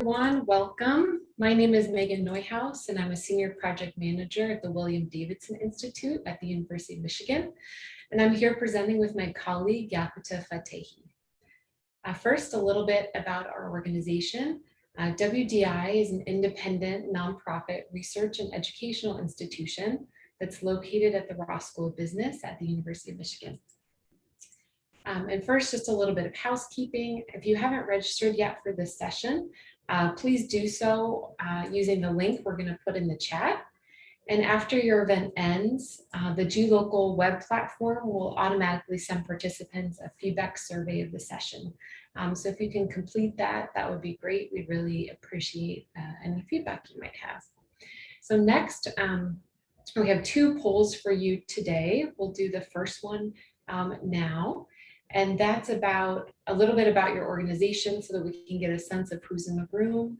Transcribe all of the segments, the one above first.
Everyone, welcome. My name is Megan Neuhaus, and I'm a senior project manager at the William Davidson Institute at the University of Michigan. And I'm here presenting with my colleague, Yakuta Fatehi. First, a little bit about our organization. WDI is an independent nonprofit research and educational institution that's located at the Ross School of Business at the University of Michigan. And first, just a little bit of housekeeping. If you haven't registered yet for this session, please do so using the link we're going to put in the chat. And after your event ends, the GLocal web platform will automatically send participants a feedback survey of the session. So if you can complete that, that would be great. We'd really appreciate any feedback you might have. So next, we have two polls for you today. We'll do the first one now. And that's about a little bit about your organization so that we can get a sense of who's in the room,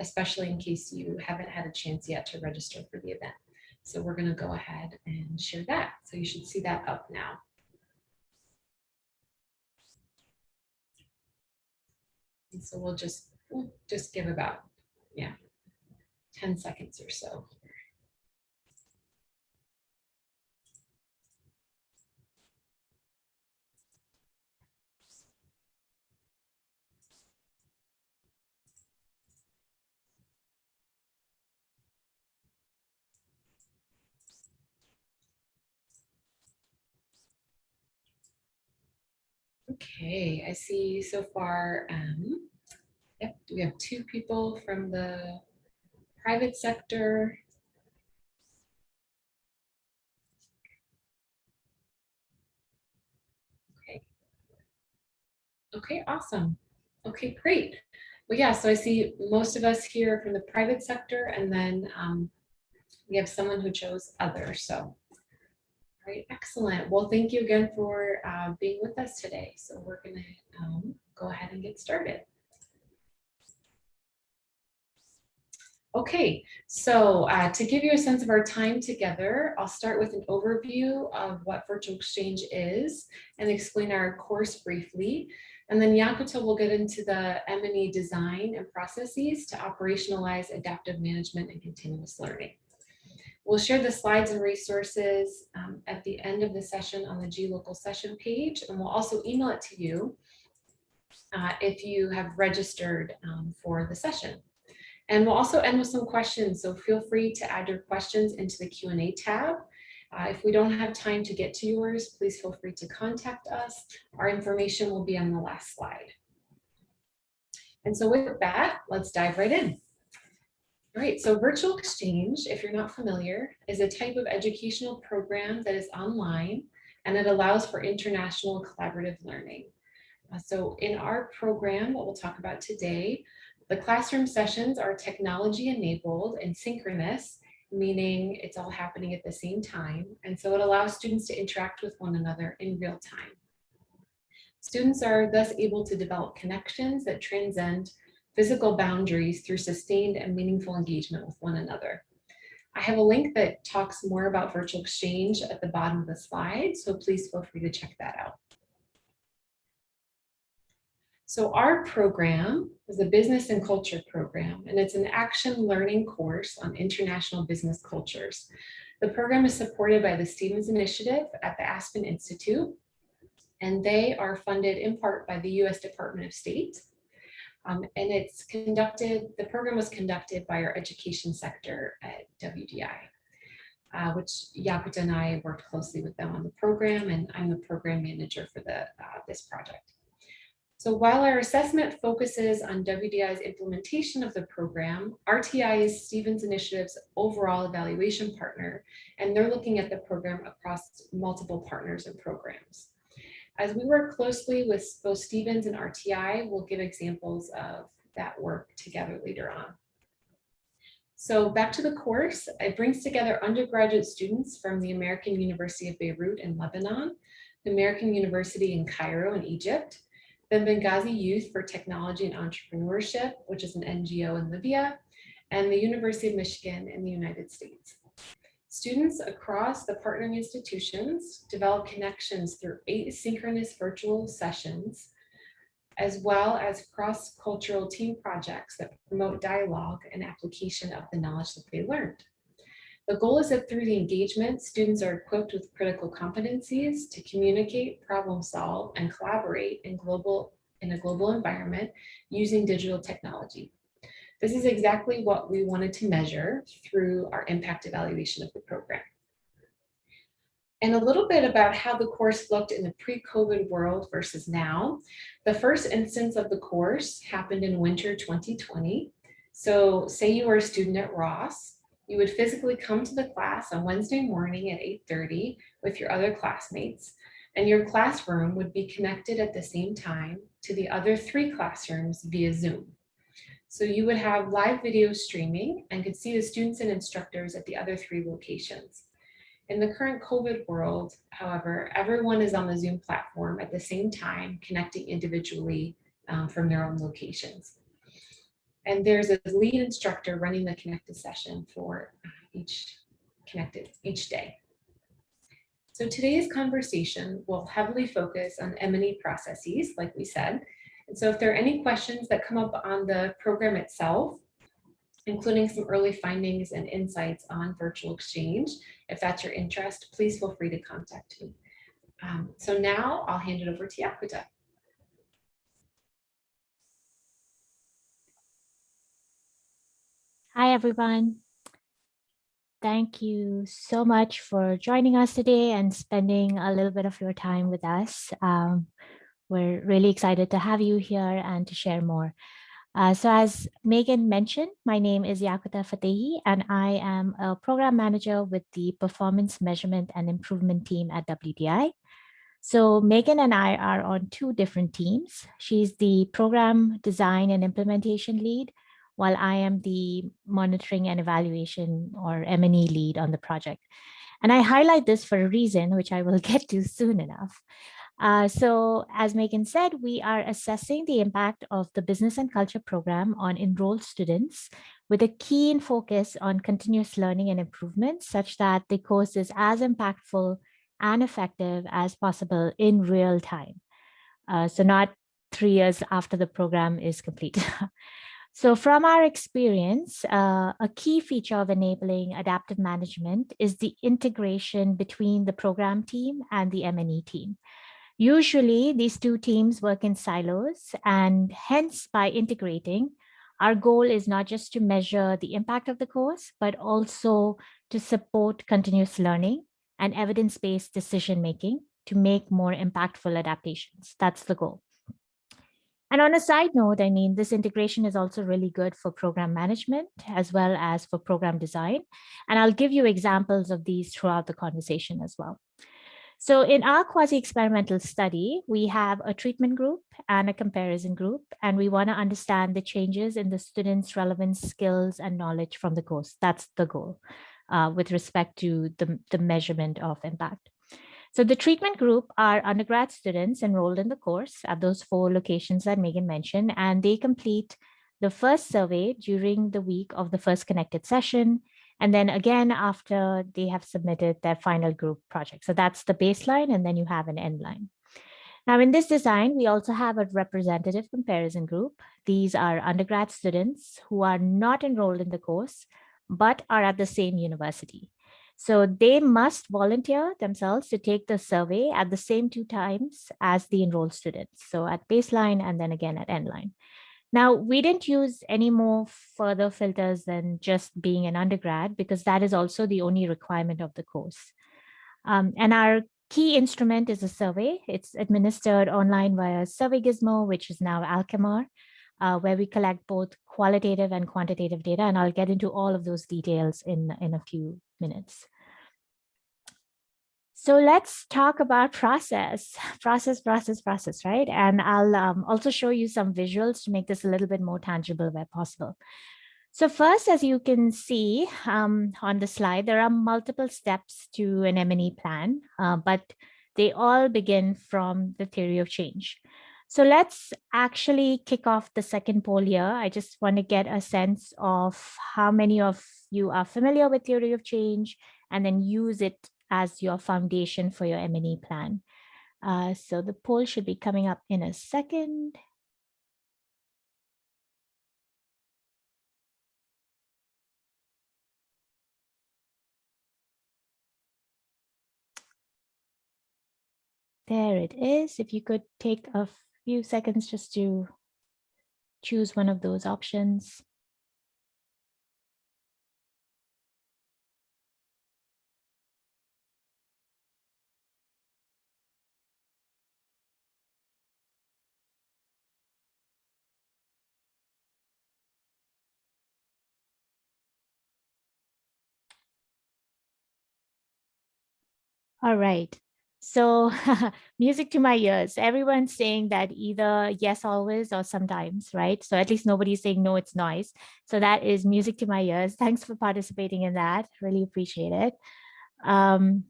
especially in case you haven't had a chance yet to register for the event. So we're going to go ahead and share that. So you should see that up now. And so we'll just give about, 10 seconds or so. Okay, I see so far, yep, we have two people from the private sector. Okay, awesome. Okay, great. Well, yeah, so I see most of us here from the private sector, and then we have someone who chose other. So, all right, excellent. Well, thank you again for being with us today. So we're going to go ahead and get started. Okay, so to give you a sense of our time together, I'll start with an overview of what Virtual Exchange is and explain our course briefly. And then Yakuta will get into the M&E design and processes to operationalize adaptive management and continuous learning. We'll share the slides and resources at the end of the session on the GLocal session page, and we'll also email it to you if you have registered for the session. And we'll also end with some questions, so feel free to add your questions into the Q&A tab. If we don't have time to get to yours, please feel free to contact us. Our information will be on the last slide. And so with that, let's dive right in. All right, so Virtual Exchange, if you're not familiar, is a type of educational program that is online, and it allows for international collaborative learning. So in our program, what we'll talk about today, the classroom sessions are technology enabled and synchronous, meaning it's all happening at the same time. And so it allows students to interact with one another in real time. Students are thus able to develop connections that transcend physical boundaries through sustained and meaningful engagement with one another. I have a link that talks more about Virtual Exchange at the bottom of the slide, so please feel free to check that out. So our program is a business and culture program, and it's an action learning course on international business cultures. The program is supported by the Stevens Initiative at the Aspen Institute, and they are funded in part by the US Department of State. And the program was conducted by our education sector at WDI, which Yakuta and I worked closely with them on the program, and I'm the program manager for this project. So while our assessment focuses on WDI's implementation of the program, RTI is Stevens Initiative's overall evaluation partner, and they're looking at the program across multiple partners and programs. As we work closely with both Stevens and RTI, we'll give examples of that work together later on. So back to the course, it brings together undergraduate students from the American University of Beirut in Lebanon, the American University in Cairo in Egypt, the Benghazi Youth for Technology and Entrepreneurship, which is an NGO in Libya, and the University of Michigan in the United States. Students across the partnering institutions develop connections through 8 synchronous virtual sessions as well as cross-cultural team projects that promote dialogue and application of the knowledge that they learned. The goal is that through the engagement, students are equipped with critical competencies to communicate, problem solve, and collaborate in a global environment using digital technology. This is exactly what we wanted to measure through our impact evaluation of the program. And a little bit about how the course looked in the pre-COVID world versus now. The first instance of the course happened in winter 2020. So say you were a student at Ross, you would physically come to the class on Wednesday morning at 8:30 with your other classmates, and your classroom would be connected at the same time to the other 3 classrooms via Zoom. So you would have live video streaming and could see the students and instructors at the other 3 locations. In the current COVID world, however, everyone is on the Zoom platform at the same time, connecting individually from their own locations. And there's a lead instructor running the connected session for each day. So today's conversation will heavily focus on M&E processes, like we said. And so if there are any questions that come up on the program itself, including some early findings and insights on virtual exchange, if that's your interest, please feel free to contact me. So now I'll hand it over to Yakuta. Hi, everyone. Thank you so much for joining us today and spending a little bit of your time with us. We're really excited to have you here and to share more. So as Megan mentioned, my name is Yakuta Fatehi, and I am a program manager with the Performance Measurement and Improvement team at WDI. So Megan and I are on 2 different teams. She's the program design and implementation lead, while I am the monitoring and evaluation or M&E lead on the project. And I highlight this for a reason, which I will get to soon enough. So as Megan said, we are assessing the impact of the business and culture program on enrolled students with a keen focus on continuous learning and improvement such that the course is as impactful and effective as possible in real time. So not 3 years after the program is complete. So from our experience, a key feature of enabling adaptive management is the integration between the program team and the M&E team. Usually, these 2 teams work in silos, and hence by integrating, our goal is not just to measure the impact of the course, but also to support continuous learning and evidence-based decision-making to make more impactful adaptations. That's the goal. And on a side note, I mean, this integration is also really good for program management as well as for program design. And I'll give you examples of these throughout the conversation as well. So in our quasi-experimental study, we have a treatment group and a comparison group, and we want to understand the changes in the students' relevant skills and knowledge from the course. That's the goal with respect to the measurement of impact. So the treatment group are undergrad students enrolled in the course at those 4 locations that Megan mentioned, and they complete the first survey during the week of the first connected session, and then again after they have submitted their final group project. So that's the baseline, and then you have an end line. Now in this design, we also have a representative comparison group. These are undergrad students who are not enrolled in the course, but are at the same university. So they must volunteer themselves to take the survey at the same 2 times as the enrolled students. So at baseline and then again at end line. Now, we didn't use any more further filters than just being an undergrad, because that is also the only requirement of the course. And our key instrument is a survey. It's administered online via Survey Gizmo, which is now Alchemar, where we collect both qualitative and quantitative data. And I'll get into all of those details in a few minutes. So let's talk about process, right? And I'll also show you some visuals to make this a little bit more tangible where possible. So first, as you can see on the slide, there are multiple steps to an M&E plan, but they all begin from the theory of change. So let's actually kick off the second poll here. I just want to get a sense of how many of you are familiar with theory of change and then use it as your foundation for your M&E plan. So the poll should be coming up in a second. There it is. If you could take a few seconds just to choose one of those options. All right. So music to my ears. Everyone's saying that either yes, always or sometimes, right? So at least nobody's saying no, it's noise. So that is music to my ears. Thanks for participating in that. Really appreciate it. All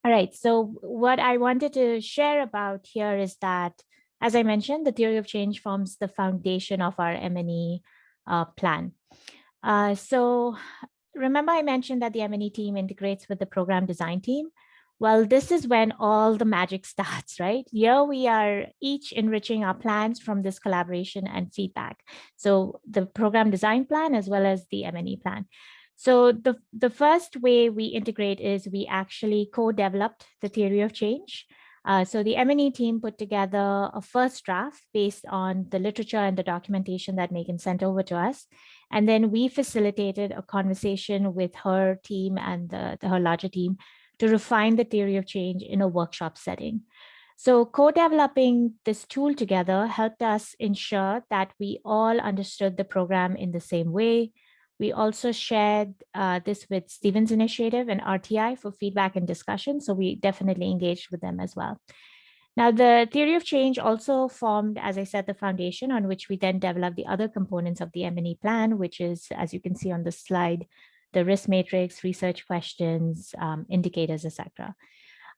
right. So what I wanted to share about here is that, as I mentioned, the theory of change forms the foundation of our M&E plan. So remember I mentioned that the M&E team integrates with the program design team. Well, this is when all the magic starts, right? Here we are each enriching our plans from this collaboration and feedback. So the program design plan as well as the M&E plan. So the first way we integrate is we actually co-developed the theory of change. So the M&E team put together a first draft based on the literature and the documentation that Megan sent over to us. And then we facilitated a conversation with her team and her larger team to refine the theory of change in a workshop setting. So co-developing this tool together helped us ensure that we all understood the program in the same way. We also shared this with Stevens Initiative and RTI for feedback and discussion. So we definitely engaged with them as well. Now, the theory of change also formed, as I said, the foundation on which we then developed the other components of the M&E plan, which is, as you can see on the slide, the risk matrix, research questions, indicators, etc.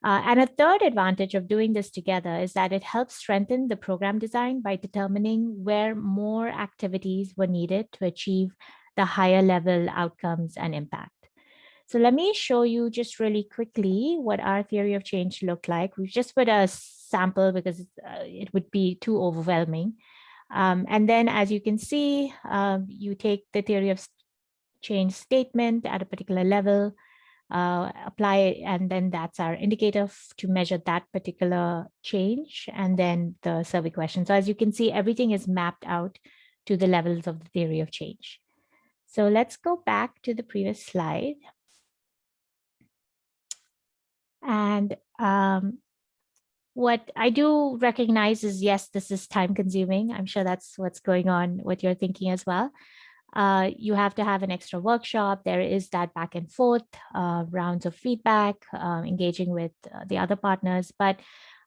And a third advantage of doing this together is that it helps strengthen the program design by determining where more activities were needed to achieve the higher level outcomes and impact. So let me show you just really quickly what our theory of change looked like. We've just put a sample because it would be too overwhelming. And then as you can see, you take the theory of change statement at a particular level, apply it, and then that's our indicator to measure that particular change, and then the survey question. So as you can see, everything is mapped out to the levels of the theory of change. So let's go back to the previous slide. And what I do recognize is, yes, this is time consuming. I'm sure that's what's going on, what you're thinking as well. You have to have an extra workshop. There is that back and forth, rounds of feedback, engaging with the other partners. But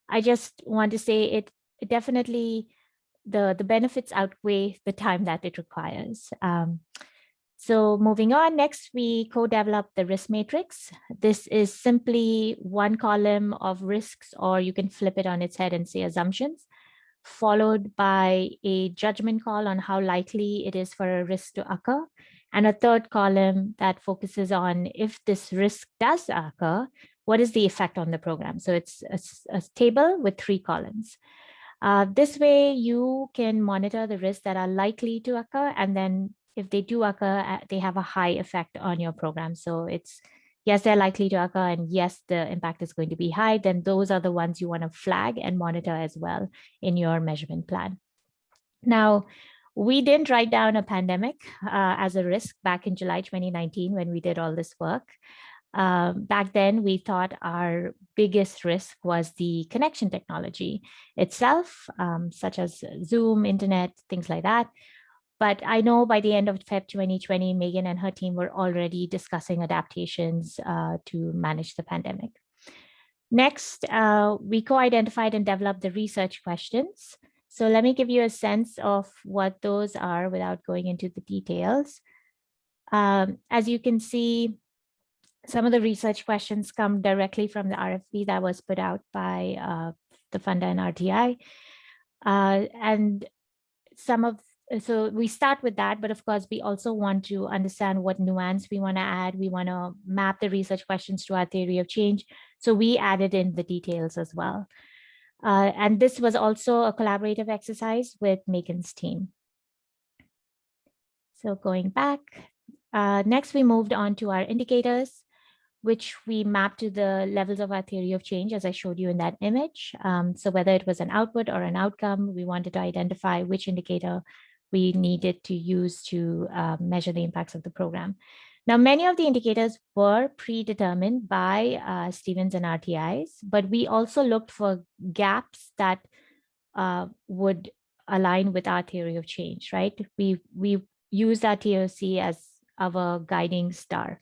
I just want to say it definitely, the benefits outweigh the time that it requires. So moving on, next we co-developed the risk matrix. This is simply one column of risks, or you can flip it on its head and say assumptions, followed by a judgment call on how likely it is for a risk to occur, and a third column that focuses on if this risk does occur, what is the effect on the program? So it's a table with 3 columns. This way you can monitor the risks that are likely to occur, and then if they do occur, they have a high effect on your program. So it's, yes, they're likely to occur, and yes, the impact is going to be high, then those are the ones you want to flag and monitor as well in your measurement plan. Now, we didn't write down a pandemic as a risk back in July 2019 when we did all this work. Back then, we thought our biggest risk was the connection technology itself, such as Zoom, internet, things like that. But I know by the end of Feb 2020, Megan and her team were already discussing adaptations to manage the pandemic. Next, we co-identified and developed the research questions. So let me give you a sense of what those are without going into the details. As you can see, some of the research questions come directly from the RFP that was put out by the funder and RTI. And so we start with that, but of course, we also want to understand what nuance we want to add. We want to map the research questions to our theory of change. So we added in the details as well. And this was also a collaborative exercise with Megan's team. So going back, next we moved on to our indicators. which we map to the levels of our theory of change, as I showed you in that image. So whether it was an output or an outcome, we wanted to identify which indicator we needed to use to measure the impacts of the program. Now, many of the indicators were predetermined by Stevens and RTIs, but we also looked for gaps that would align with our theory of change, right? We used our TOC as our guiding star.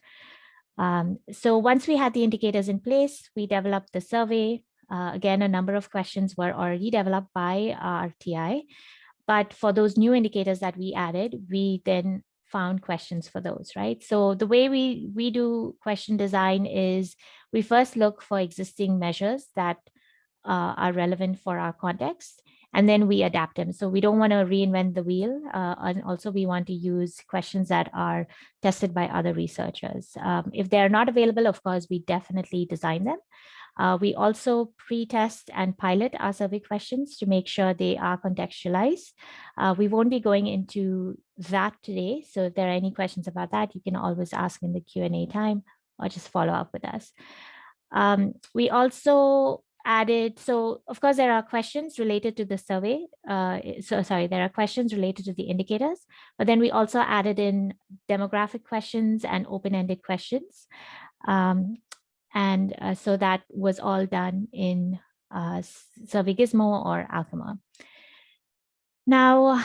So once we had the indicators in place, we developed the survey. Again, a number of questions were already developed by RTI, but for those new indicators that we added, we then found questions for those, right? So the way we do question design is we first look for existing measures that are relevant for our context, and then we adapt them. So we don't want to reinvent the wheel. And also we want to use questions that are tested by other researchers. If they're not available, of course, we definitely design them. We also pre-test and pilot our survey questions to make sure they are contextualized. We won't be going into that today. So if there are any questions about that, you can always ask in the Q&A time or just follow up with us. We also added, so of course there are questions related to the survey. There are questions related to the indicators, but then we also added in demographic questions and open-ended questions. So that was all done in Survey Gizmo or Alchema. Now,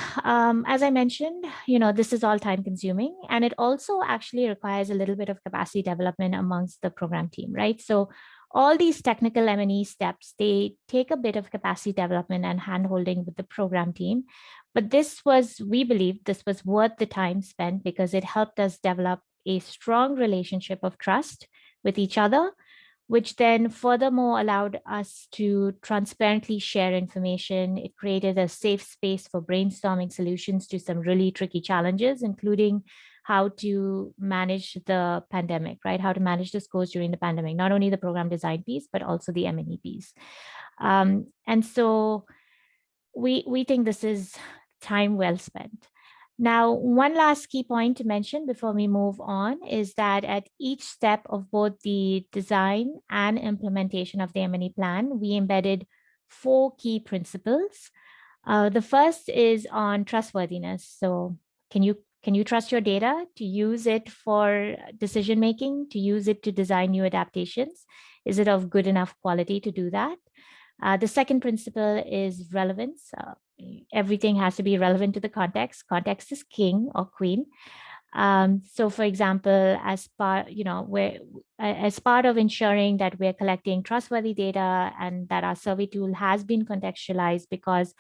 as I mentioned, this is all time consuming, and it also actually requires a little bit of capacity development amongst the program team, right? So all these technical M&E steps, they take a bit of capacity development and handholding with the program team. But we believe this was worth the time spent because it helped us develop a strong relationship of trust with each other, which then furthermore allowed us to transparently share information. It created a safe space for brainstorming solutions to some really tricky challenges, including how to manage the pandemic, right? How to manage the scores during the pandemic, not only the program design piece, but also the M&E piece. And so we think this is time well spent. Now, one last key point to mention before we move on is that at each step of both the design and implementation of the M&E plan, we embedded 4 key principles. The first is on trustworthiness. So can you trust your data to use it for decision making, to use it to design new adaptations? Is it of good enough quality to do that? The second principle is relevance. Everything has to be relevant to the context. Context is king or queen. So for example, as part of ensuring that we're collecting trustworthy data and that our survey tool has been contextualized because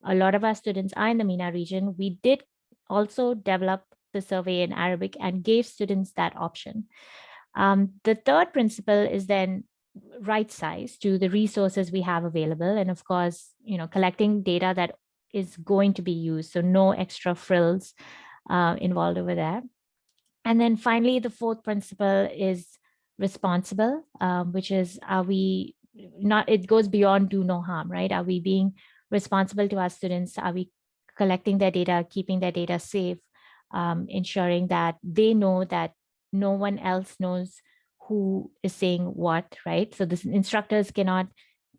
a lot of our students are in the MENA region, we did also develop the survey in Arabic and gave students that option. The third principle is then right size to the resources we have available. And of course, collecting data that is going to be used. So no extra frills involved over there. And then finally, the fourth principle is responsible, which is, it goes beyond do no harm, right? Are we being responsible to our students? Are we collecting their data, keeping their data safe, ensuring that they know that no one else knows who is saying what, right? So the instructors cannot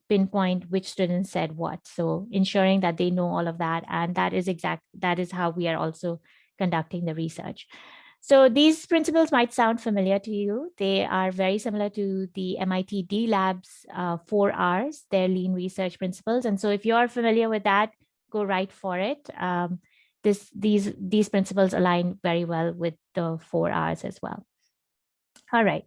pinpoint which students said what. So ensuring that they know all of that. And that is how we are also conducting the research. So these principles might sound familiar to you. They are very similar to the MIT D Lab's 4 Rs, their lean research principles. And so if you're familiar with that, go right for it. These principles align very well with the 4 Rs as well. All right.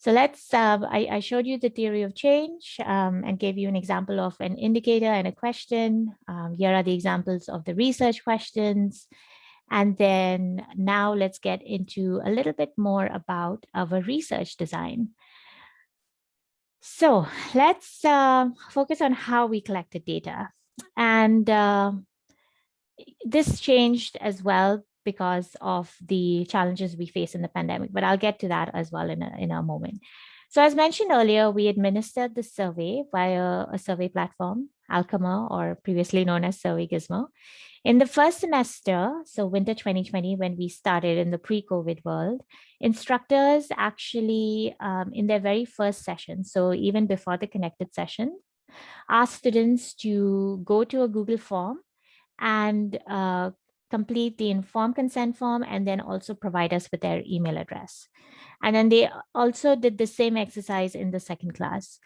So let's, I showed you the theory of change and gave you an example of an indicator and a question. Here are the examples of the research questions. And then now let's get into a little bit more about our research design. So let's focus on how we collected data. And this changed as well because of the challenges we face in the pandemic, but I'll get to that as well in a moment. So as mentioned earlier, we administered the survey via a survey platform. Alchema, or previously known as Survey Gizmo. In the first semester, so winter 2020, when we started in the pre-COVID world, instructors actually, in their very first session, so even before the connected session, asked students to go to a Google form and complete the informed consent form, and then also provide us with their email address. And then they also did the same exercise in the second class.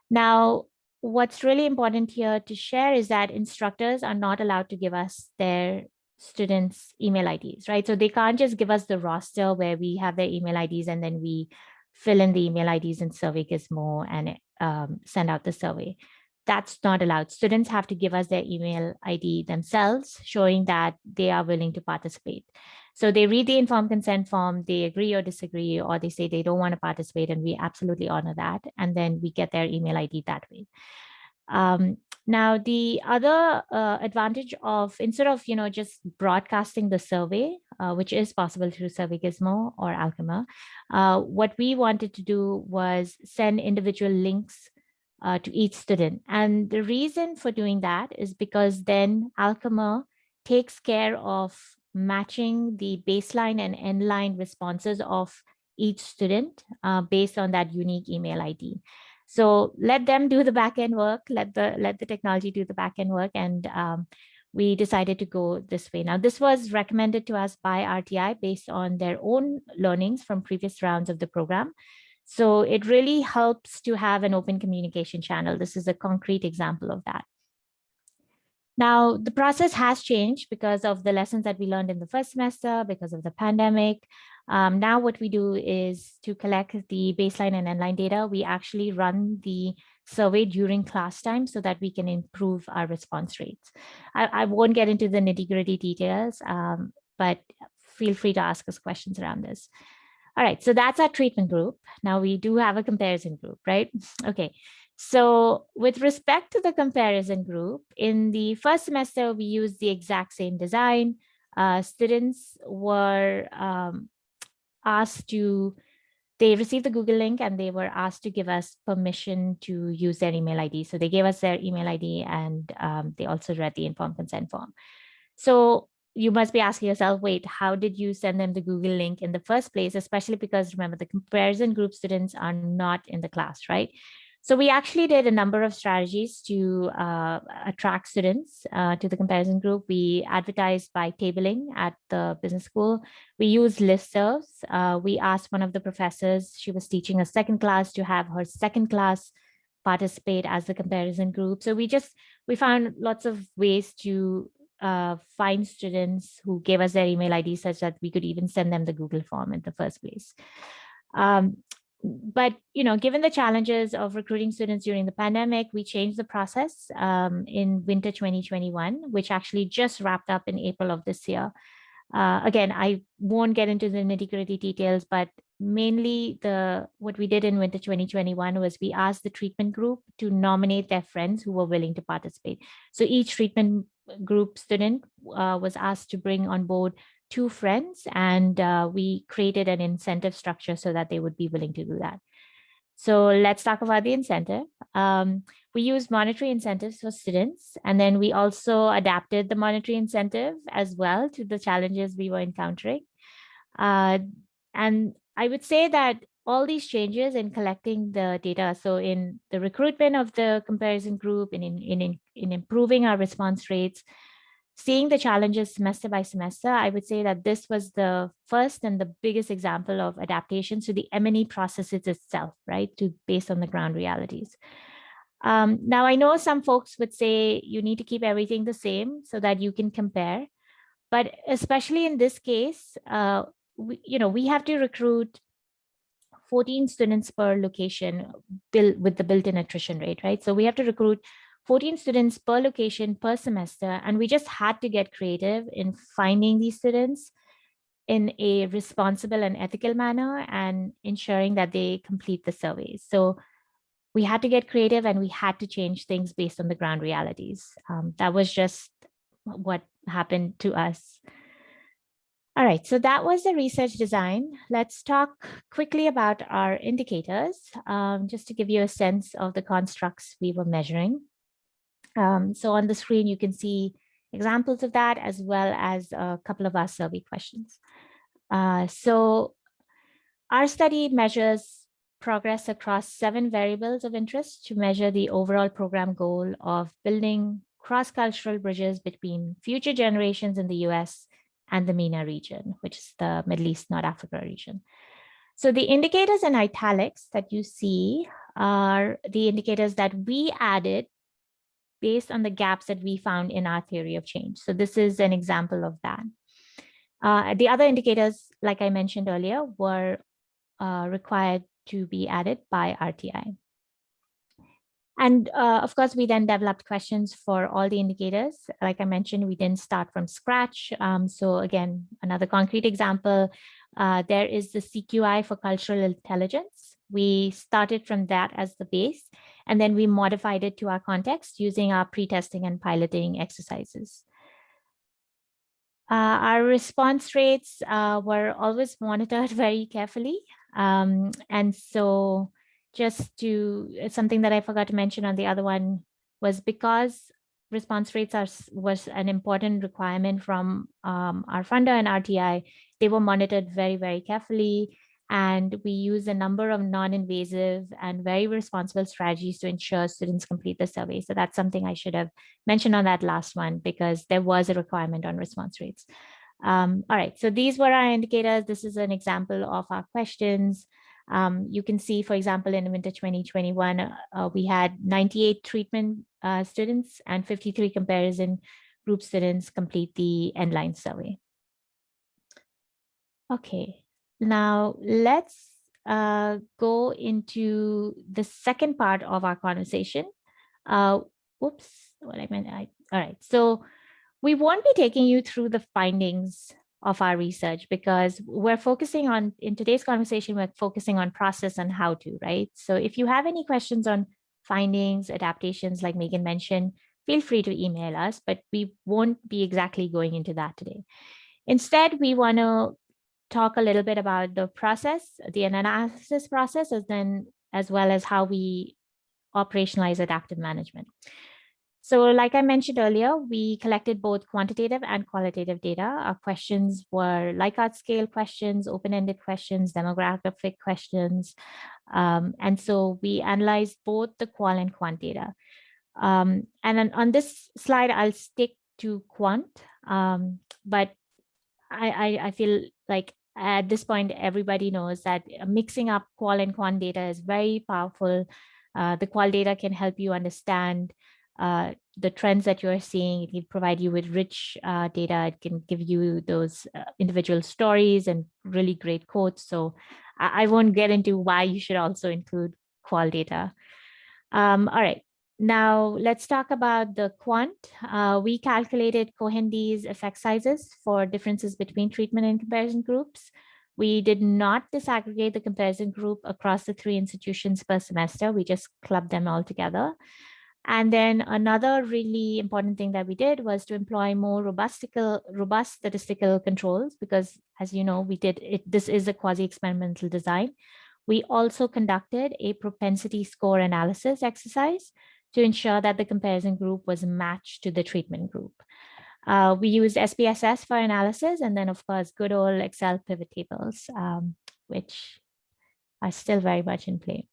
Now, what's really important here to share is that instructors are not allowed to give us their students' email IDs, right? So they can't just give us the roster where we have their email IDs and then we fill in the email IDs in Survey Gizmo and send out the survey. That's not allowed. Students have to give us their email ID themselves, showing that they are willing to participate. So they read the informed consent form, they agree or disagree, or they say they don't want to participate, and we absolutely honor that. And then we get their email ID that way. Now, the other advantage of, instead of just broadcasting the survey, which is possible through Survey Gizmo or Alchema, what we wanted to do was send individual links to each student. And the reason for doing that is because then Alchema takes care of matching the baseline and endline responses of each student based on that unique email ID. So let them do the backend work, let the technology do the backend work, and we decided to go this way. Now, this was recommended to us by RTI based on their own learnings from previous rounds of the program. So it really helps to have an open communication channel. This is a concrete example of that. Now, the process has changed because of the lessons that we learned in the first semester, because of the pandemic. Now what we do is to collect the baseline and endline data. We actually run the survey during class time so that we can improve our response rates. I won't get into the nitty-gritty details, but feel free to ask us questions around this. All right, so that's our treatment group. Now we do have a comparison group, right? Okay, so with respect to the comparison group, in the first semester, we used the exact same design. Students were asked to, they received the Google link and they were asked to give us permission to use their email ID. So they gave us their email ID and they also read the informed consent form. So you must be asking yourself, wait, how did you send them the Google link in the first place? Especially because remember, the comparison group students are not in the class, right? So we actually did a number of strategies to attract students to the comparison group. We advertised by tabling at the business school. We used listservs. We asked one of the professors, she was teaching a second class, to have her second class participate as the comparison group. So we found lots of ways to find students who gave us their email ID such that we could even send them the Google form in the first place. But given the challenges of recruiting students during the pandemic, we changed the process in winter 2021, which actually just wrapped up in April of this year. Again, I won't get into the nitty-gritty details, but mainly what we did in winter 2021 was we asked the treatment group to nominate their friends who were willing to participate. So each treatment group student was asked to bring on board 2 friends, and we created an incentive structure so that they would be willing to do that. So let's talk about the incentive. We used monetary incentives for students, and then we also adapted the monetary incentive as well to the challenges we were encountering. And I would say that all these changes in collecting the data, so in the recruitment of the comparison group, in improving our response rates, seeing the challenges semester by semester, I would say that this was the first and the biggest example of adaptation to the M&E processes itself, right, based on the ground realities. Now, I know some folks would say you need to keep everything the same so that you can compare, but especially in this case, we have to recruit 14 students per location with the built-in attrition rate, right? So we have to recruit 14 students per location per semester, and we just had to get creative in finding these students in a responsible and ethical manner and ensuring that they complete the surveys. So we had to get creative and we had to change things based on the ground realities. That was just what happened to us. All right, so that was the research design. Let's talk quickly about our indicators, just to give you a sense of the constructs we were measuring. So on the screen, you can see examples of that, as well as a couple of our survey questions. So our study measures progress across 7 variables of interest to measure the overall program goal of building cross-cultural bridges between future generations in the US and the MENA region, which is the Middle East, North Africa region. So the indicators in italics that you see are the indicators that we added based on the gaps that we found in our theory of change. So this is an example of that. The other indicators, like I mentioned earlier, were required to be added by RTI. And of course, we then developed questions for all the indicators. Like I mentioned, we didn't start from scratch. So again, another concrete example, there is the CQI for cultural intelligence. We started from that as the base, and then we modified it to our context using our pre-testing and piloting exercises. Our response rates were always monitored very carefully. And so just to, something that I forgot to mention on the other one was because response rates was an important requirement from our funder and RTI, they were monitored very, very carefully. And we use a number of non-invasive and very responsible strategies to ensure students complete the survey. So that's something I should have mentioned on that last one, because there was a requirement on response rates. All right, so these were our indicators. This is an example of our questions. You can see, for example, in winter 2021, we had 98 treatment students and 53 comparison group students complete the endline survey. Okay, now let's go into the second part of our conversation. Oops, what I meant. All right, so we won't be taking you through the findings of our research, because we're focusing on, in today's conversation, we're focusing on process and how to, right? So if you have any questions on findings, adaptations, like Megan mentioned, feel free to email us, but we won't be exactly going into that today. Instead, we want to talk a little bit about the process, the analysis process, as well as how we operationalize adaptive management. So like I mentioned earlier, we collected both quantitative and qualitative data. Our questions were Likert scale questions, open-ended questions, demographic questions. And so we analyzed both the qual and quant data. And then on this slide, I'll stick to quant, but I feel like at this point, everybody knows that mixing up qual and quant data is very powerful. The qual data can help you understand the trends that you're seeing. It can provide you with rich data. It can give you those individual stories and really great quotes. So I won't get into why you should also include qual data. All right. Now let's talk about the quant. We calculated Cohen's effect sizes for differences between treatment and comparison groups. We did not disaggregate the comparison group across the 3 institutions per semester. We just clubbed them all together. And then another really important thing that we did was to employ more robust statistical controls, because as you know, this is a quasi-experimental design. We also conducted a propensity score analysis exercise to ensure that the comparison group was matched to the treatment group. We used SPSS for analysis, and then of course, good old Excel pivot tables, which are still very much in play.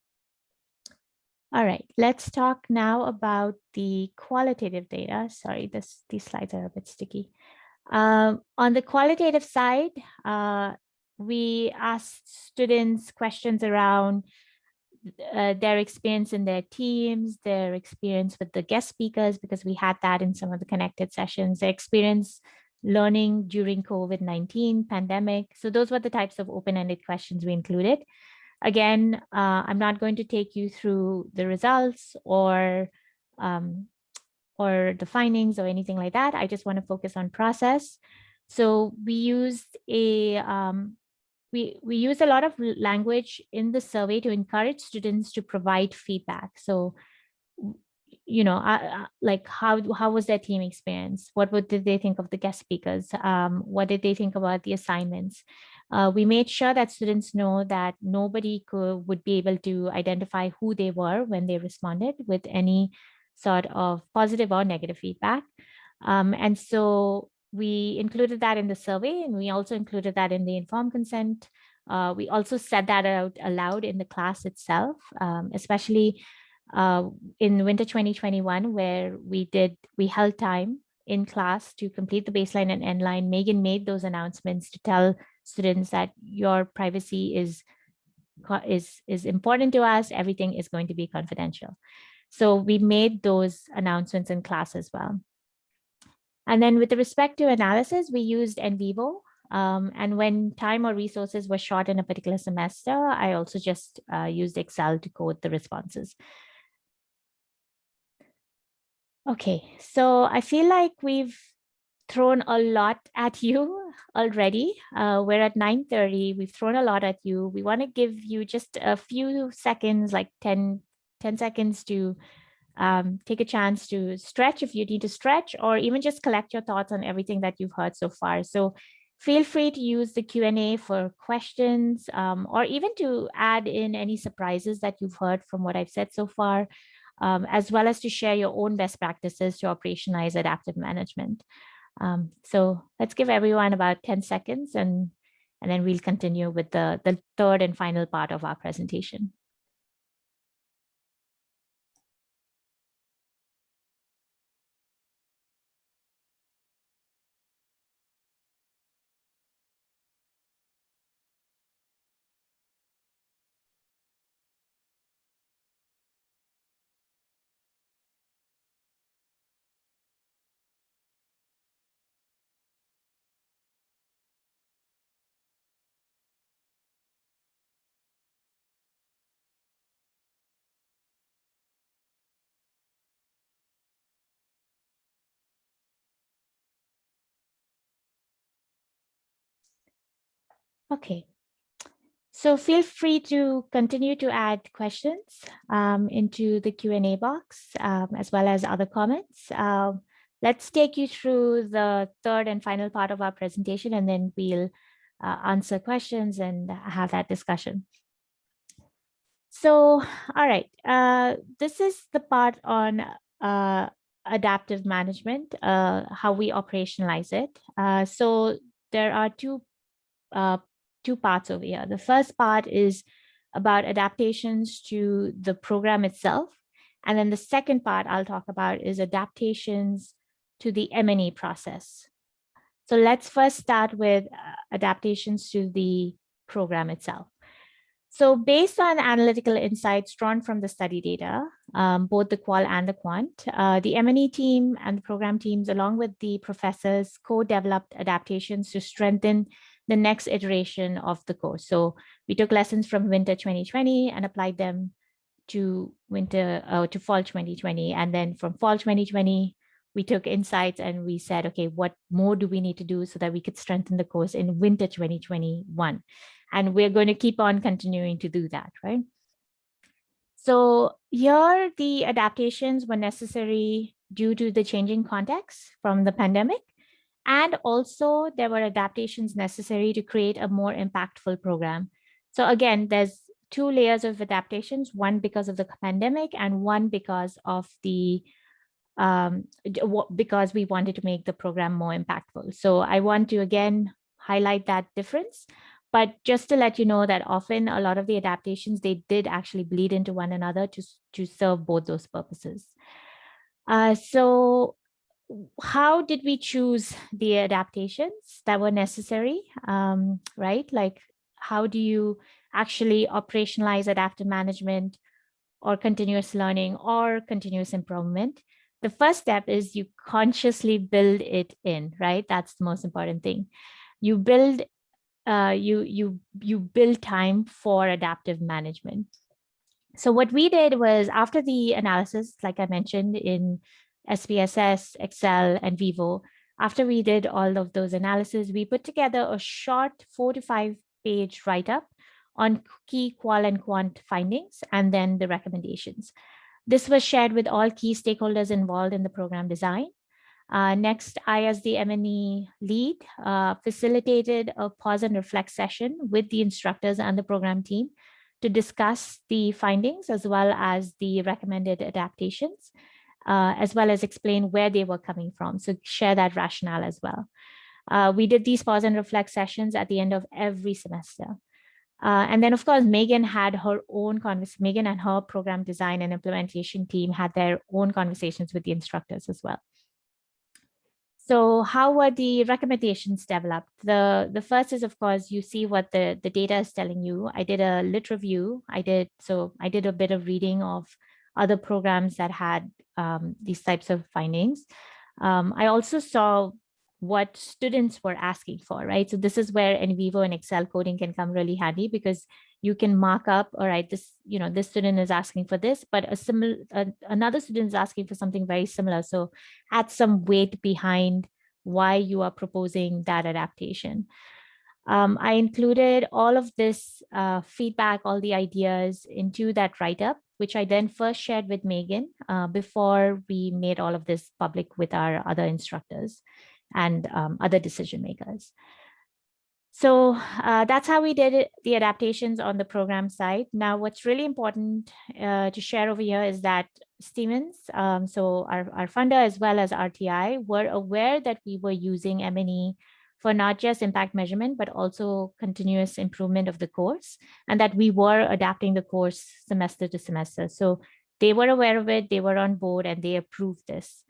All right, let's talk now about the qualitative data. Sorry, these slides are a bit sticky. On the qualitative side, we asked students questions around their experience in their teams, their experience with the guest speakers, because we had that in some of the connected sessions, their experience learning during COVID-19 pandemic. So those were the types of open-ended questions we included. Again, I'm not going to take you through the results or the findings or anything like that. I just want to focus on process. So we used we used a lot of language in the survey to encourage students to provide feedback. So, you know, like how was their team experience? What did they think of the guest speakers? What did they think about the assignments? We made sure that students know that nobody would be able to identify who they were when they responded with any sort of positive or negative feedback. And so we included that in the survey, and we also included that in the informed consent. We also said that out aloud in the class itself, especially in winter 2021, where we held time in class to complete the baseline and end line. Megan made those announcements to tell students that your privacy is important to us. Everything is going to be confidential. So we made those announcements in class as well. And then with respect to analysis, we used NVivo. And when time or resources were short in a particular semester, I also just used Excel to code the responses. Okay, so I feel like we've thrown a lot at you already. We're at 9:30. We've thrown a lot at you. We want to give you just a few seconds, like 10 seconds to take a chance to stretch if you need to stretch, or even just collect your thoughts on everything that you've heard so far. So feel free to use the Q&A for questions, or even to add in any surprises that you've heard from what I've said so far, as well as to share your own best practices to operationalize adaptive management. So let's give everyone about 10 seconds, and then we'll continue with the third and final part of our presentation. Okay, so feel free to continue to add questions into the Q&A box, as well as other comments. Let's take you through the third and final part of our presentation, and then we'll answer questions and have that discussion. So, all right, this is the part on adaptive management, how we operationalize it. So there are two parts over here. The first part is about adaptations to the program itself. And then the second part I'll talk about is adaptations to the M&E process. So let's first start with adaptations to the program itself. So based on analytical insights drawn from the study data, both the qual and the quant, the M&E team and the program teams, along with the professors, co-developed adaptations to strengthen the next iteration of the course. So we took lessons from winter 2020 and applied them to fall 2020. And then from fall 2020, we took insights and we said, okay, what more do we need to do so that we could strengthen the course in winter 2021? And we're going to keep on continuing to do that, right? So here, the adaptations were necessary due to the changing context from the pandemic. And also there were adaptations necessary to create a more impactful program. So again, there's two layers of adaptations, one because of the pandemic and one because of the because we wanted to make the program more impactful. So I want to again highlight that difference. But just to let you know that often a lot of the adaptations, they did actually bleed into one another to serve both those purposes. So how did we choose the adaptations that were necessary, right? Like, how do you actually operationalize adaptive management or continuous learning or continuous improvement? The first step is you consciously build it in, right? That's the most important thing. You build you build time for adaptive management. So what we did was, after the analysis, like I mentioned, in SPSS, Excel, and Vivo, after we did all of those analyses, we put together a short 4 to 5 page write-up on key qual and quant findings, and then the recommendations. This was shared with all key stakeholders involved in the program design. Next, I, as the M&E lead, facilitated a pause and reflect session with the instructors and the program team to discuss the findings as well as the recommended adaptations. as well as explain where they were coming from. So share that rationale as well. We did these pause and reflect sessions at the end of every semester. And then, of course, Megan and her program design and implementation team had their own conversations with the instructors as well. So how were the recommendations developed? The first is, of course, you see what the data is telling you. I did a lit review. I did a bit of reading of other programs that had these types of findings. I also saw what students were asking for, right? So this is where NVivo and Excel coding can come really handy, because you can mark up, all right, this student is asking for this, but another student is asking for something very similar. So add some weight behind why you are proposing that adaptation. I included all of this feedback, all the ideas into that write-up, which I then first shared with Megan before we made all of this public with our other instructors and other decision makers. So that's how we did the adaptations on the program side. Now, what's really important to share over here is that Stevens, so our funder as well as RTI, were aware that we were using M&E for not just impact measurement, but also continuous improvement of the course, and that we were adapting the course semester to semester. So they were aware of it, they were on board, and they approved this.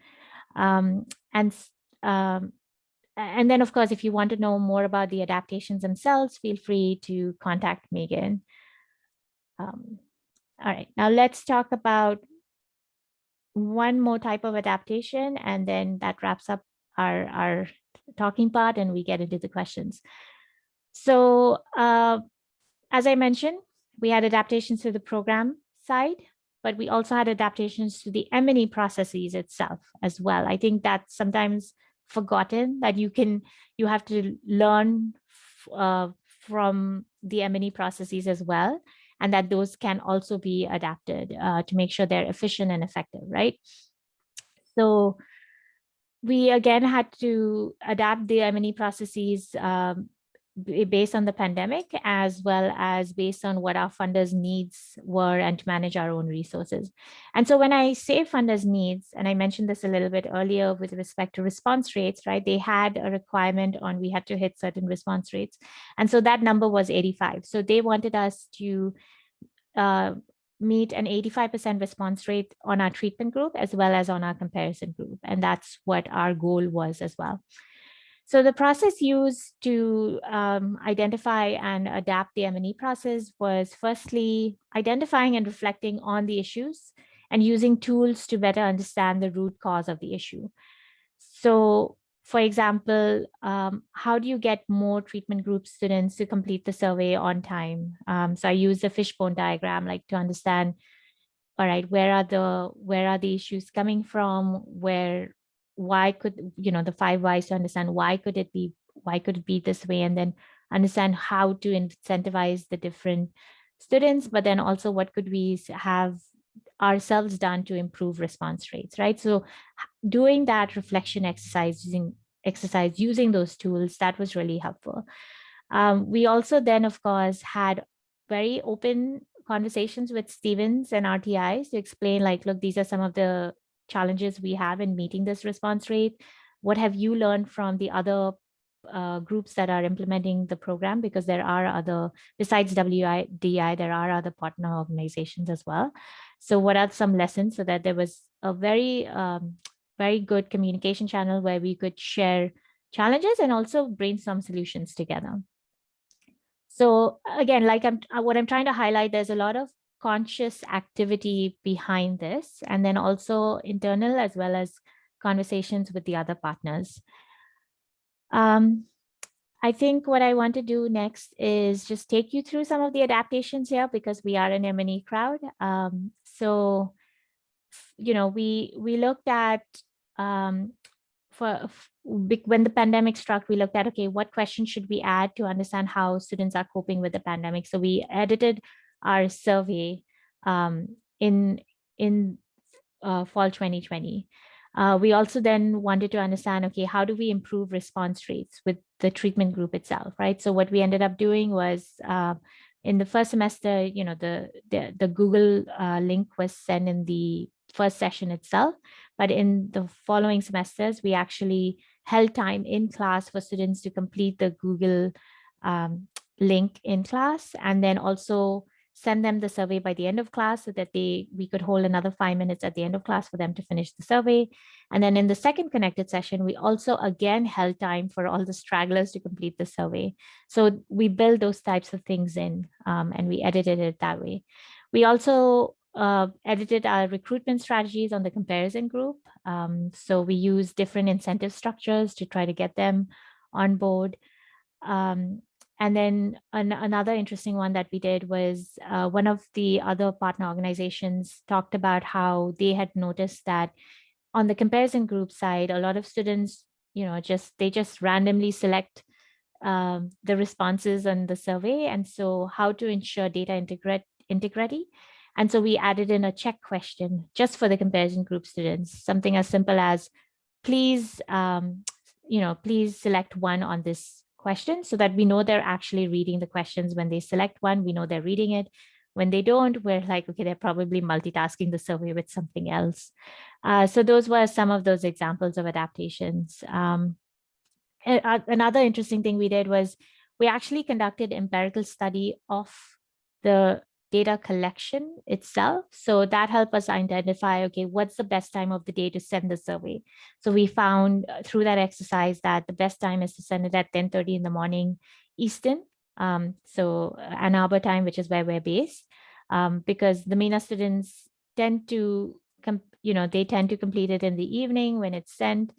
And then, of course, if you want to know more about the adaptations themselves, feel free to contact Megan. All right, now let's talk about one more type of adaptation, and then that wraps up our talking part and we get into the questions. So as I mentioned, we had adaptations to the program side, but we also had adaptations to the M&E processes itself as well. I think that's sometimes forgotten, that you have to learn from the M&E processes as well, and that those can also be adapted to make sure they're efficient and effective, right? So we again had to adapt the M&E processes based on the pandemic, as well as based on what our funders' needs were and to manage our own resources. And so when I say funders' needs, and I mentioned this a little bit earlier with respect to response rates, right? They had a requirement on we had to hit certain response rates. And so that number was 85. So they wanted us to meet an 85% response rate on our treatment group as well as on our comparison group. And that's what our goal was as well. So the process used to identify and adapt the M&E process was firstly identifying and reflecting on the issues and using tools to better understand the root cause of the issue. So for example, how do you get more treatment group students to complete the survey on time? So I used a fishbone diagram, like to understand, all right, where are the issues coming from? Why could, the 5 whys, to understand why could it be this way, and then understand how to incentivize the different students, but then also what could we have ourselves done to improve response rates, right? So doing that reflection exercise using those tools, that was really helpful. We also then, of course, had very open conversations with Stevens and RTIs to explain, like, look, these are some of the challenges we have in meeting this response rate. What have you learned from the other groups that are implementing the program? Because there are other, besides WDI, there are other partner organizations as well. So what are some lessons, so that there was a very, very good communication channel where we could share challenges and also brainstorm solutions together. So again, like what I'm trying to highlight, there's a lot of conscious activity behind this, and then also internal as well as conversations with the other partners. I think what I want to do next is just take you through some of the adaptations here, because we are an M&E crowd. So, we looked at, when the pandemic struck, we looked at, okay, what questions should we add to understand how students are coping with the pandemic? So we edited our survey in fall 2020. We also then wanted to understand, okay, how do we improve response rates with the treatment group itself, right? So what we ended up doing was, in the first semester, the Google link was sent in the first session itself, but in the following semesters, we actually held time in class for students to complete the Google link in class, and then also send them the survey by the end of class so that we could hold another 5 minutes at the end of class for them to finish the survey. And then in the second connected session, we also again held time for all the stragglers to complete the survey. So we build those types of things in, and we edited it that way. We also edited our recruitment strategies on the comparison group. So we use different incentive structures to try to get them on board. And then another interesting one that we did was one of the other partner organizations talked about how they had noticed that on the comparison group side, a lot of students, they just randomly select the responses on the survey. And so how to ensure data integrity. And so we added in a check question just for the comparison group students, something as simple as, please, please select one on this question so that we know they're actually reading the questions. When they select one, we know they're reading it. When they don't, we're like, okay, they're probably multitasking the survey with something else. So those were some of those examples of adaptations. Another interesting thing we did was we actually conducted empirical study of the data collection itself. So that helped us identify, okay, what's the best time of the day to send the survey? So we found through that exercise that the best time is to send it at 10:30 in the morning Eastern. So Ann Arbor time, which is where we're based, because the MENA students tend to, they tend to complete it in the evening when it's sent.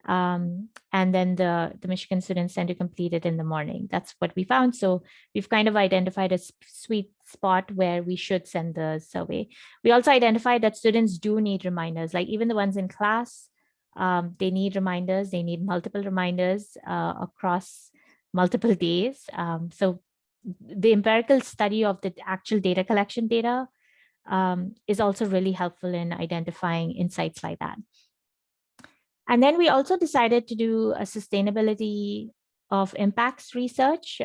And then the Michigan students tend to complete it in the morning. That's what we found. So we've kind of identified a sweet spot where we should send the survey. We also identified that students do need reminders, like even the ones in class, they need reminders. They need multiple reminders across multiple days. So the empirical study of the actual data collection data is also really helpful in identifying insights like that. And then we also decided to do a sustainability of impacts research.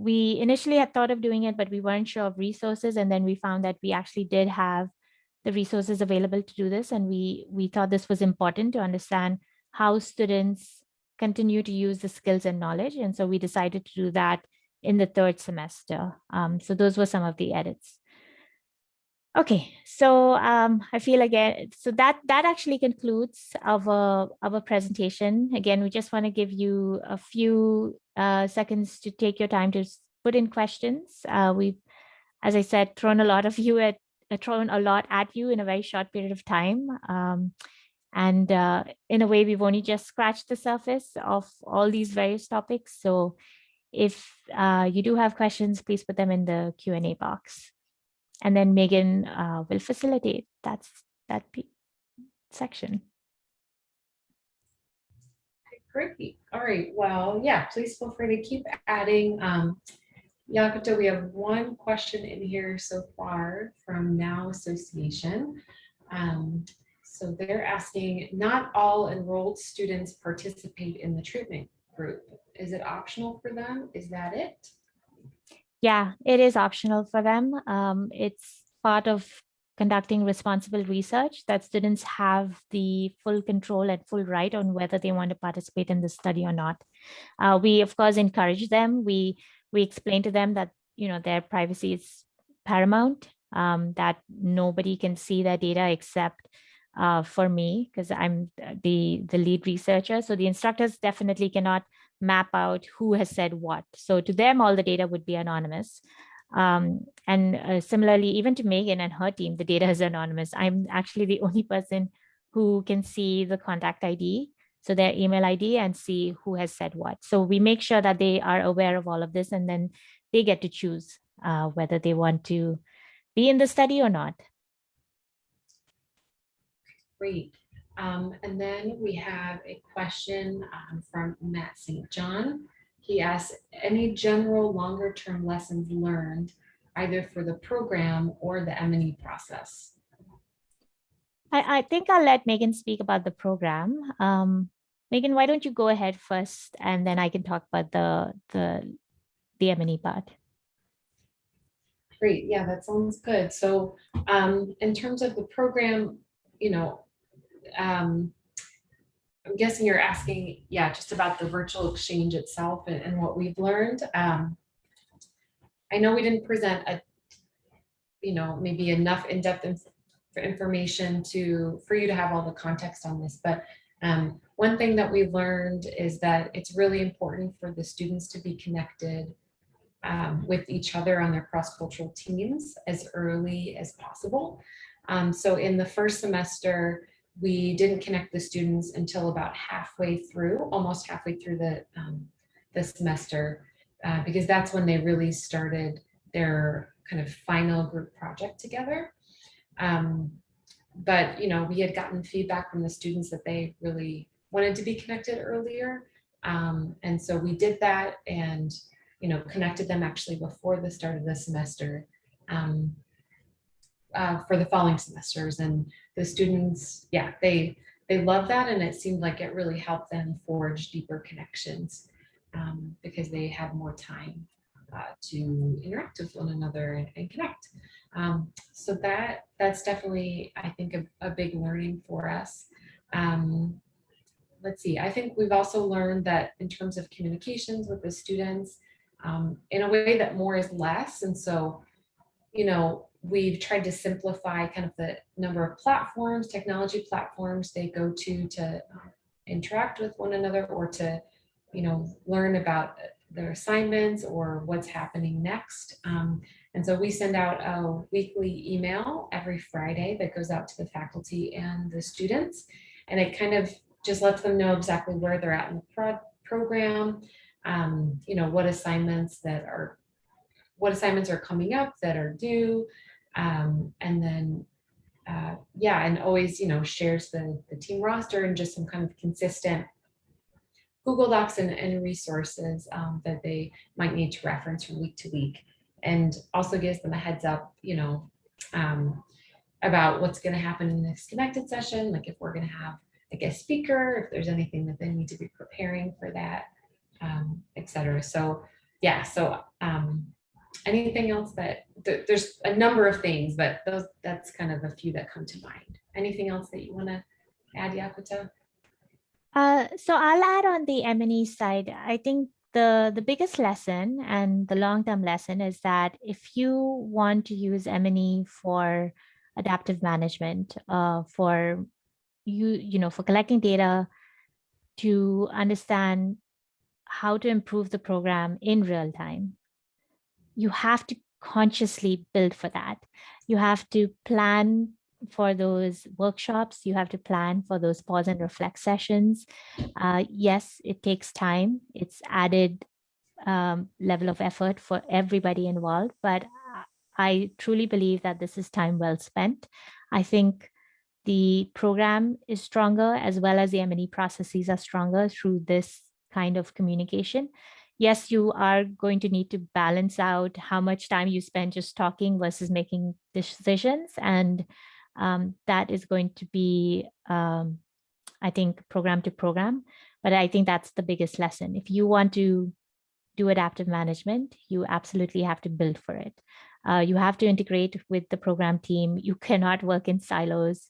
We initially had thought of doing it, but we weren't sure of resources. And then we found that we actually did have the resources available to do this. And we thought this was important to understand how students continue to use the skills and knowledge. And so we decided to do that in the third semester. So those were some of the edits. Okay, so I feel again, so that actually concludes our presentation. Again, we just want to give you a few seconds to take your time to put in questions. We've, as I said, thrown a lot at you in a very short period of time. And in a way, we've only just scratched the surface of all these various topics. So if you do have questions, please put them in the Q&A box. And then Megan will facilitate that section. Great. All right. Well, yeah, please feel free to keep adding. Yakuto, we have one question in here so far from Now Association. So they're asking, not all enrolled students participate in the treatment group. Is it optional for them? Is that it? Yeah, it is optional for them. It's part of conducting responsible research that students have the full control and full right on whether they want to participate in the study or not. We, of course, encourage them. We explain to them that, their privacy is paramount, that nobody can see their data except for me, because I'm the lead researcher. So the instructors definitely cannot map out who has said what. So to them, all the data would be anonymous. And similarly, even to Megan and her team, the data is anonymous. I'm actually the only person who can see the contact ID, so their email ID, and see who has said what. So we make sure that they are aware of all of this, and then they get to choose whether they want to be in the study or not. Great. And then we have a question from Matt St. John. He asks, any general longer term lessons learned either for the program or the M&E process? I think I'll let Megan speak about the program. Megan, why don't you go ahead first, and then I can talk about the M&E part. Great. Yeah, that sounds good. So in terms of the program, you know, um, I'm guessing you're asking, yeah, just about the virtual exchange itself and what we've learned. I know we didn't present a, maybe enough in-depth information for you to have all the context on this, but one thing that we learned is that it's really important for the students to be connected with each other on their cross-cultural teams as early as possible. So in the first semester, we didn't connect the students until about almost halfway through the semester, because that's when they really started their kind of final group project together. But we had gotten feedback from the students that they really wanted to be connected earlier. And so we did that and connected them actually before the start of the semester for the following semesters. And the students, yeah, they love that, and it seemed like it really helped them forge deeper connections because they had more time to interact with one another and connect. So that's definitely, I think, a big learning for us. Let's see, I think we've also learned that in terms of communications with the students, in a way that more is less. And so, we've tried to simplify kind of the number of platforms, technology platforms they go to interact with one another or to, learn about their assignments or what's happening next. And so we send out a weekly email every Friday that goes out to the faculty and the students. And it kind of just lets them know exactly where they're at in the program, what assignments are coming up that are due. And then, yeah, and always, shares the team roster and just some kind of consistent Google Docs and resources that they might need to reference from week to week, and also gives them a heads up, about what's going to happen in the next connected session, like if we're going to have a guest speaker, if there's anything that they need to be preparing for that, et cetera. So yeah, so anything else that there's a number of things, but that's kind of a few that come to mind. Anything else that you want to add, Yakuta? So I'll add on the M&E side. I think the biggest lesson and the long-term lesson is that if you want to use M&E for adaptive management, for for collecting data to understand how to improve the program in real time, you have to consciously build for that. You have to plan for those workshops. You have to plan for those pause and reflect sessions. Yes, it takes time. It's added level of effort for everybody involved, but I truly believe that this is time well spent. I think the program is stronger as well as the M&E processes are stronger through this kind of communication. Yes, you are going to need to balance out how much time you spend just talking versus making decisions. And that is going to be, I think, program to program. But I think that's the biggest lesson. If you want to do adaptive management, you absolutely have to build for it. You have to integrate with the program team. You cannot work in silos.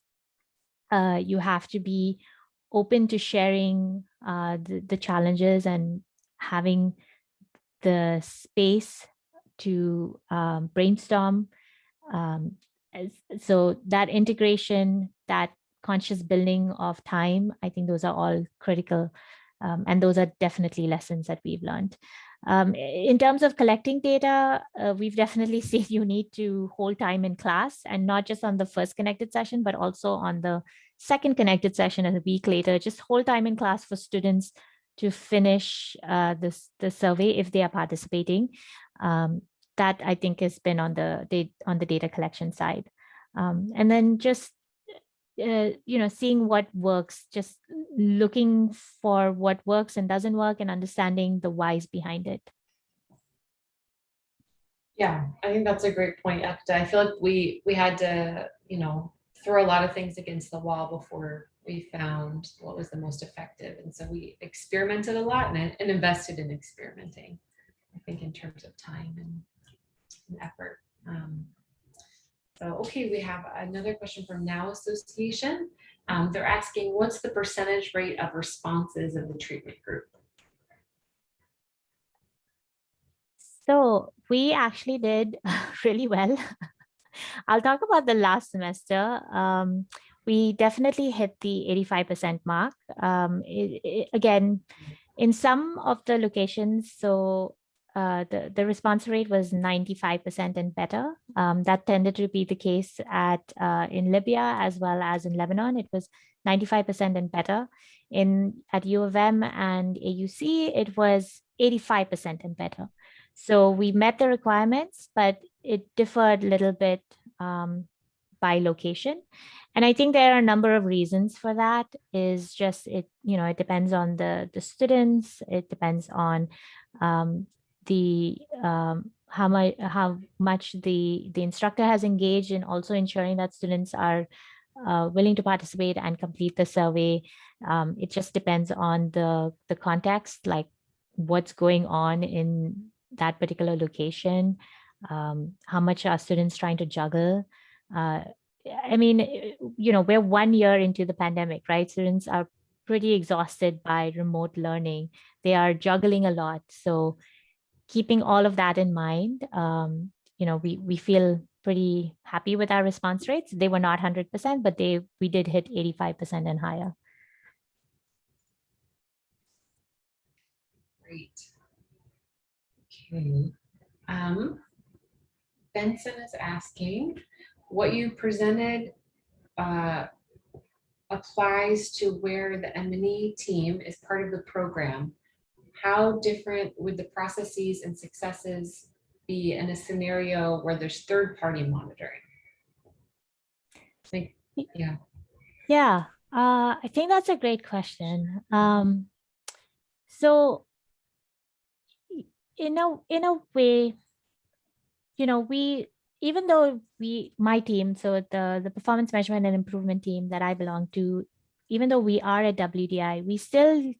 You have to be open to sharing the challenges and having the space to brainstorm. So that integration, that conscious building of time, I think those are all critical. And those are definitely lessons that we've learned. In terms of collecting data, we've definitely seen you need to hold time in class, and not just on the first connected session, but also on the second connected session a week later. Just hold time in class for students to finish the survey if they are participating. That I think has been on the data collection side. And then just seeing what works, just looking for what works and doesn't work and understanding the whys behind it. Yeah, I think that's a great point, Ekta. I feel like we had to, throw a lot of things against the wall before we found what was the most effective. And so we experimented a lot and invested in experimenting, I think, in terms of time and effort. So, okay, we have another question from Now Association. They're asking, what's the percentage rate of responses of the treatment group? So we actually did really well. I'll talk about the last semester. We definitely hit the 85% mark. Again, in some of the locations, so the response rate was 95% and better. That tended to be the case in Libya as well as in Lebanon. It was 95% and better. At U of M and AUC, it was 85% and better. So we met the requirements, but it differed a little bit by location. And I think there are a number of reasons for that. Is just it depends on the students. It depends on how much the instructor has engaged in also ensuring that students are willing to participate and complete the survey. It just depends on the context, like what's going on in that particular location, how much are students trying to juggle. I mean, we're 1 year into the pandemic, right? Students are pretty exhausted by remote learning. They are juggling a lot. So keeping all of that in mind, we feel pretty happy with our response rates. They were not 100%, but we did hit 85% and higher. Great. Okay. Benson is asking, what you presented applies to where the M&E team is part of the program. How different would the processes and successes be in a scenario where there's third-party monitoring? Yeah. Yeah, I think that's a great question. So in a way, even though my team, so the performance measurement and improvement team that I belong to, even though we are at WDI, we still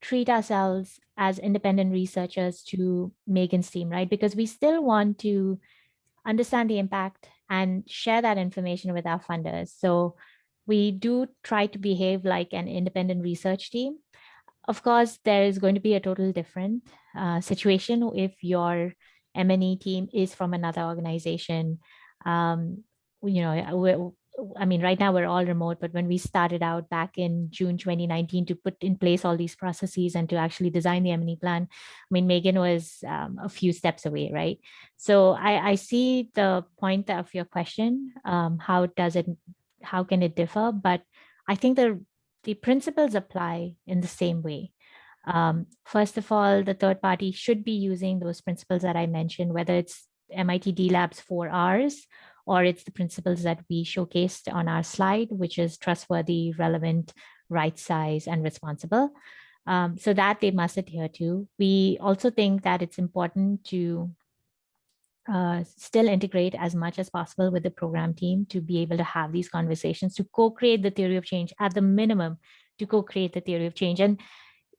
treat ourselves as independent researchers to Megan's team, right? Because we still want to understand the impact and share that information with our funders. So we do try to behave like an independent research team. Of course, there is going to be a total different situation if your M&E team is from another organization. I mean, right now we're all remote, but when we started out back in June 2019 to put in place all these processes and to actually design the M&E plan, I mean, Megan was a few steps away, right? So I see the point of your question. How can it differ? But I think the principles apply in the same way. First of all, the third party should be using those principles that I mentioned, whether it's MIT D Labs 4Rs or it's the principles that we showcased on our slide, which is trustworthy, relevant, right size, and responsible. So that they must adhere to. We also think that it's important to still integrate as much as possible with the program team to be able to have these conversations, to co-create the theory of change, at the minimum, to co-create the theory of change. And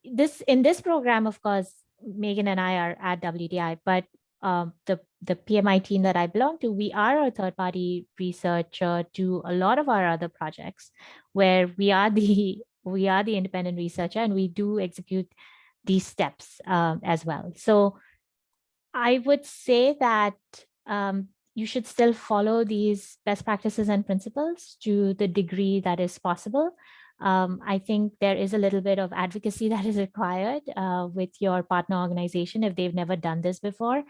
in this program, of course, Megan and I are at WDI, but the PMI team that I belong to, we are a third-party researcher to a lot of our other projects, where we are the independent researcher, and we do execute these steps as well. So I would say that you should still follow these best practices and principles to the degree that is possible. I think there is a little bit of advocacy that is required with your partner organization if they've never done this before.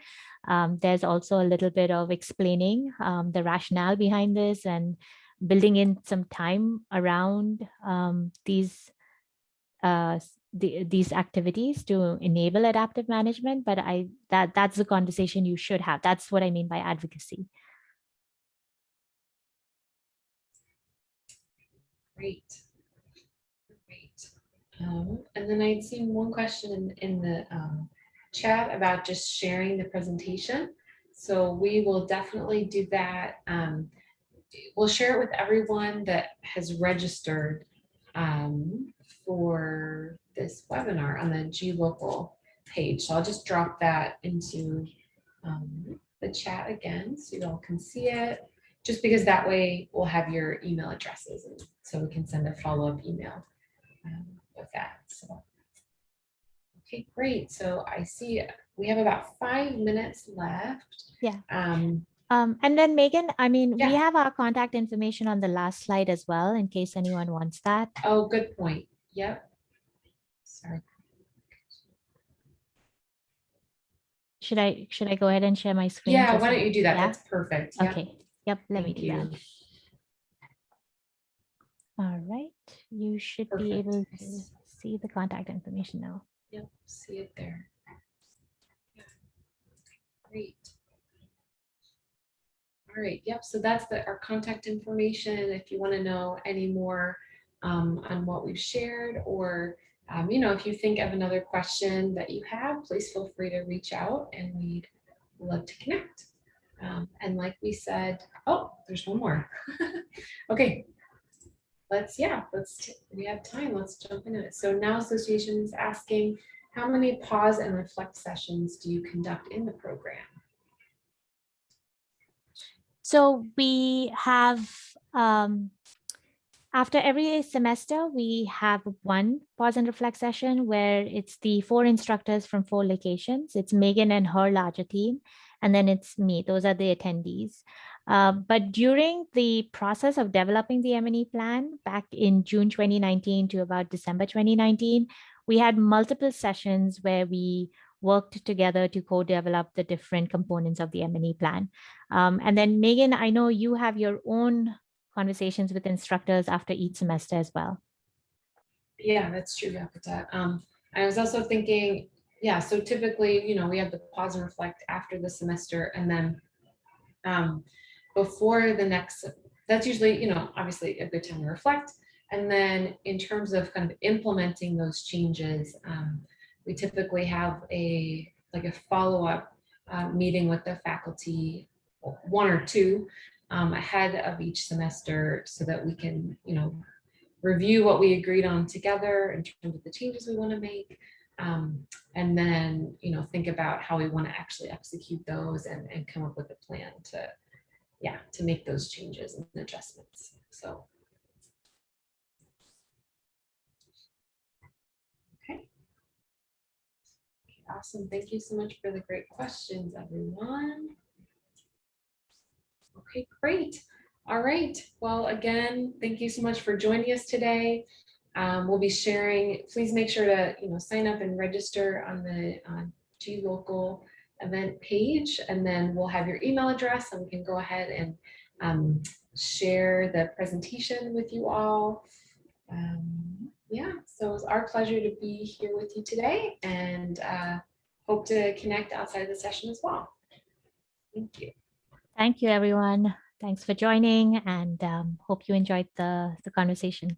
There's also a little bit of explaining the rationale behind this and building in some time around these activities to enable adaptive management. But that's the conversation you should have. That's what I mean by advocacy. Great. And then I'd seen one question in the chat about just sharing the presentation. So we will definitely do that. We'll share it with everyone that has registered for this webinar on the GLocal page. So I'll just drop that into the chat again so you all can see it, just because that way we'll have your email addresses and so we can send a follow-up email with that. So, okay, great. So I see we have about 5 minutes left. Yeah. And then Megan, I mean, Yeah. we have our contact information on the last slide as well, in case anyone wants that. Oh, good point. Yep. Sorry. Should I go ahead and share my screen? Yeah, why don't you do that? Yeah? That's perfect. Yep. Okay. Yep, let me Thank do you. that. All right. You should Perfect. be able to see the contact information now. Yep, see it there. Yeah. Great. All right, yep, so that's our contact information. If you want to know any more on what we've shared, or you know, if you think of another question that you have, please feel free to reach out and we'd love to connect. And like we said, oh, there's one more. Okay, we have time, let's jump into it. So now association is asking, how many pause and reflect sessions do you conduct in the program? So we have, after every semester, we have one pause and reflect session where it's the 4 instructors from 4 locations. It's Megan and her larger team, and then it's me. Those are the attendees. But during the process of developing the M&E plan back in June 2019 to about December 2019, we had multiple sessions where we worked together to co-develop the different components of the M&E plan. And then Megan, I know you have your own conversations with instructors after each semester as well. Yeah, that's true, Yakata. I was also thinking, yeah, so typically, you know, we have the pause and reflect after the semester, and then before the next, that's usually, you know, obviously a good time to reflect. And then in terms of kind of implementing those changes, we typically have a follow-up meeting with the faculty, 1 or 2 ahead of each semester, so that we can, you know, review what we agreed on together in terms of the changes we want to make, and then, you know, think about how we want to actually execute those and come up with a plan to, yeah, to make those changes and adjustments. So, okay. Awesome. Thank you so much for the great questions, everyone. Okay, great. All right. Well, again, thank you so much for joining us today. We'll be sharing, please make sure to, you know, sign up and register on the GLocal event page, and then we'll have your email address and we can go ahead and share the presentation with you all. Yeah, so it was our pleasure to be here with you today, and hope to connect outside of the session as well. Thank you. Thank you, everyone. Thanks for joining, and hope you enjoyed the conversation.